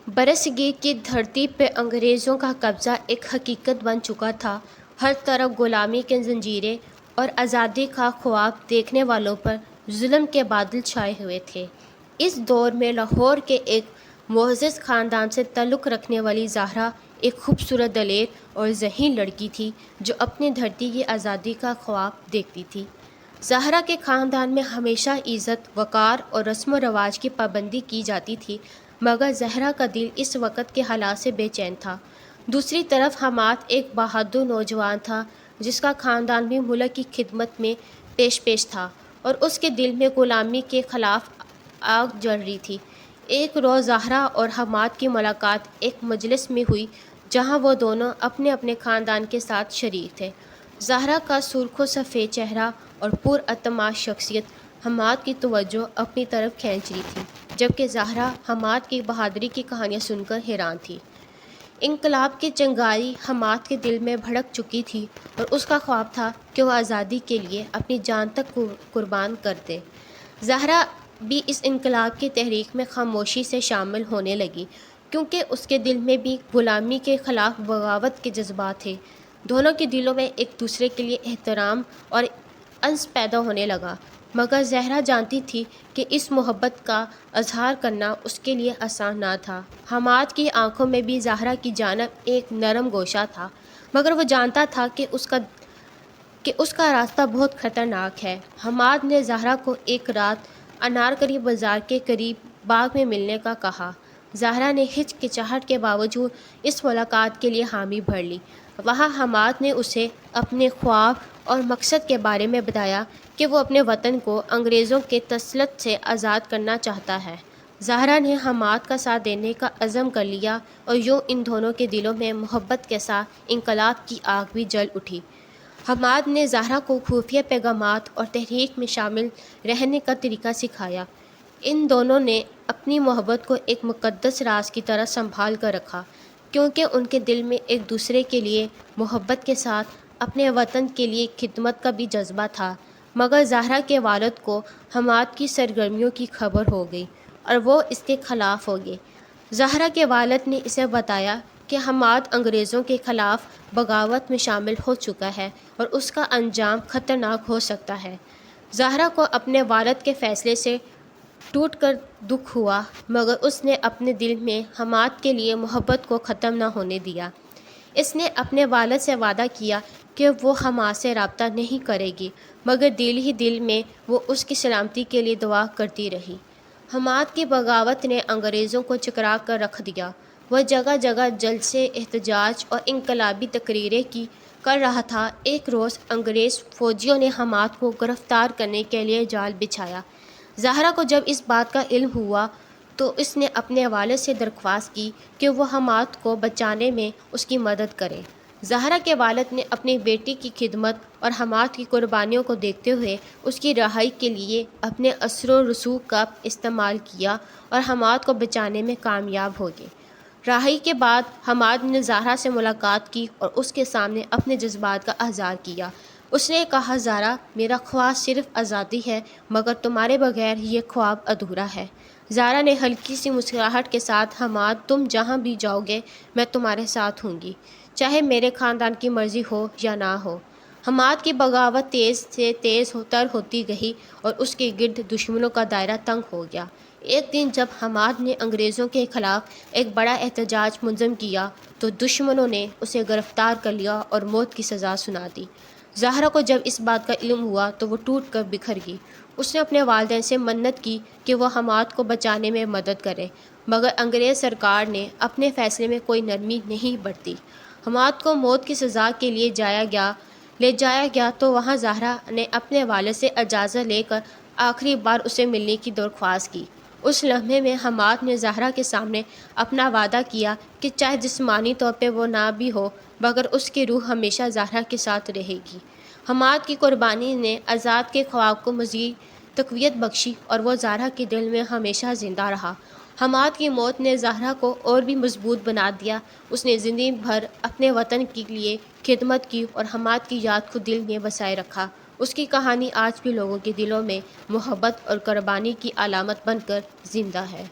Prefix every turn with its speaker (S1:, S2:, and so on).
S1: برصغیر کی دھرتی پہ انگریزوں کا قبضہ ایک حقیقت بن چکا تھا۔ ہر طرف غلامی کی زنجیریں اور آزادی کا خواب دیکھنے والوں پر ظلم کے بادل چھائے ہوئے تھے۔ اس دور میں لاہور کے ایک معزز خاندان سے تعلق رکھنے والی زہرا ایک خوبصورت دلیر اور ذہین لڑکی تھی جو اپنی دھرتی کی آزادی کا خواب دیکھتی تھی۔ زہرا کے خاندان میں ہمیشہ عزت، وقار اور رسم و رواج کی پابندی کی جاتی تھی، مگر زہرا کا دل اس وقت کے حالات سے بے چین تھا۔ دوسری طرف حماد ایک بہادر نوجوان تھا جس کا خاندان بھی ملک کی خدمت میں پیش تھا اور اس کے دل میں غلامی کے خلاف آگ جل رہی تھی۔ ایک روز زہرا اور حماد کی ملاقات ایک مجلس میں ہوئی جہاں وہ دونوں اپنے اپنے خاندان کے ساتھ شریک تھے۔ زہرا کا سرخ و سفید چہرہ اور پراعتماد شخصیت حماد کی توجہ اپنی طرف کھینچ رہی تھی، جبکہ زہرا حماد کی بہادری کی کہانیاں سن کر حیران تھی۔ انقلاب کی چنگاری حماد کے دل میں بھڑک چکی تھی اور اس کا خواب تھا کہ وہ آزادی کے لیے اپنی جان تک قربان کر دے۔ زہرا بھی اس انقلاب کی تحریک میں خاموشی سے شامل ہونے لگی کیونکہ اس کے دل میں بھی غلامی کے خلاف بغاوت کے جذبات تھے۔ دونوں کے دلوں میں ایک دوسرے کے لیے احترام اور انس پیدا ہونے لگا، مگر زہرا جانتی تھی کہ اس محبت کا اظہار کرنا اس کے لیے آسان نہ تھا۔ حماد کی آنکھوں میں بھی زہرا کی جانب ایک نرم گوشہ تھا، مگر وہ جانتا تھا کہ اس کا راستہ بہت خطرناک ہے۔ حماد نے زہرا کو ایک رات انارکلی بازار کے قریب باغ میں ملنے کا کہا۔ زہرا نے ہچکچاہٹ کے باوجود اس ملاقات کے لیے حامی بھر لی۔ وہاں حماد نے اسے اپنے خواب اور مقصد کے بارے میں بتایا کہ وہ اپنے وطن کو انگریزوں کے تسلط سے آزاد کرنا چاہتا ہے۔ زہرا نے حماد کا ساتھ دینے کا عزم کر لیا اور یوں ان دونوں کے دلوں میں محبت کے ساتھ انقلاب کی آگ بھی جل اٹھی۔ حماد نے زہرا کو خفیہ پیغامات اور تحریک میں شامل رہنے کا طریقہ سکھایا۔ ان دونوں نے اپنی محبت کو ایک مقدس راز کی طرح سنبھال کر رکھا کیونکہ ان کے دل میں ایک دوسرے کے لیے محبت کے ساتھ اپنے وطن کے لیے خدمت کا بھی جذبہ تھا۔ مگر زہرا کے والد کو حماد کی سرگرمیوں کی خبر ہو گئی اور وہ اس کے خلاف ہو گئے۔ زہرا کے والد نے اسے بتایا کہ حماد انگریزوں کے خلاف بغاوت میں شامل ہو چکا ہے اور اس کا انجام خطرناک ہو سکتا ہے۔ زہرا کو اپنے والد کے فیصلے سے ٹوٹ کر دکھ ہوا، مگر اس نے اپنے دل میں حماد کے لیے محبت کو ختم نہ ہونے دیا۔ اس نے اپنے والد سے وعدہ کیا کہ وہ حماد سے رابطہ نہیں کرے گی، مگر دل ہی دل میں وہ اس کی سلامتی کے لیے دعا کرتی رہی۔ حماد کی بغاوت نے انگریزوں کو چکرا کر رکھ دیا۔ وہ جگہ جگہ جلسے، احتجاج اور انقلابی تقریریں کر رہا تھا۔ ایک روز انگریز فوجیوں نے حماد کو گرفتار کرنے کے لیے جال بچھایا۔ زہرا کو جب اس بات کا علم ہوا تو اس نے اپنے والد سے درخواست کی کہ وہ حماد کو بچانے میں اس کی مدد کرے۔ زہرا کے والد نے اپنی بیٹی کی خدمت اور حماد کی قربانیوں کو دیکھتے ہوئے اس کی رہائی کے لیے اپنے اثر و رسوخ کا استعمال کیا اور حماد کو بچانے میں کامیاب ہو گئے۔ رہائی کے بعد حماد نے زہرا سے ملاقات کی اور اس کے سامنے اپنے جذبات کا اظہار کیا۔ اس نے کہا، زہرا، میرا خواب صرف آزادی ہے، مگر تمہارے بغیر یہ خواب ادھورا ہے۔ زہرا نے ہلکی سی مسکراہٹ کے ساتھ، حماد، تم جہاں بھی جاؤ گے میں تمہارے ساتھ ہوں گی، چاہے میرے خاندان کی مرضی ہو یا نہ ہو۔ حماد کی بغاوت تیز سے تیز تر ہوتی گئی اور اس کے گرد دشمنوں کا دائرہ تنگ ہو گیا۔ ایک دن جب حماد نے انگریزوں کے خلاف ایک بڑا احتجاج منظم کیا تو دشمنوں نے اسے گرفتار کر لیا اور موت کی سزا سنا دی۔ زہرا کو جب اس بات کا علم ہوا تو وہ ٹوٹ کر بکھر گئی۔ اس نے اپنے والدین سے منت کی کہ وہ حماد کو بچانے میں مدد کریں، مگر انگریز سرکار نے اپنے فیصلے میں کوئی نرمی نہیں برتی۔ حماد کو موت کی سزا کے لیے لے جایا گیا تو وہاں زہرا نے اپنے والد سے اجازت لے کر آخری بار اسے ملنے کی درخواست کی۔ اس لمحے میں حماد نے زہرا کے سامنے اپنا وعدہ کیا کہ چاہے جسمانی طور پہ وہ نہ بھی ہو، مگر اس کی روح ہمیشہ زہرا کے ساتھ رہے گی۔ حماد کی قربانی نے آزاد کے خواب کو مزید تقویت بخشی اور وہ زہرا کے دل میں ہمیشہ زندہ رہا۔ حماد کی موت نے زہرا کو اور بھی مضبوط بنا دیا۔ اس نے زندگی بھر اپنے وطن کے لیے خدمت کی اور حماد کی یاد کو دل میں بسائے رکھا۔ اس کی کہانی آج بھی لوگوں کے دلوں میں محبت اور قربانی کی علامت بن کر زندہ ہے۔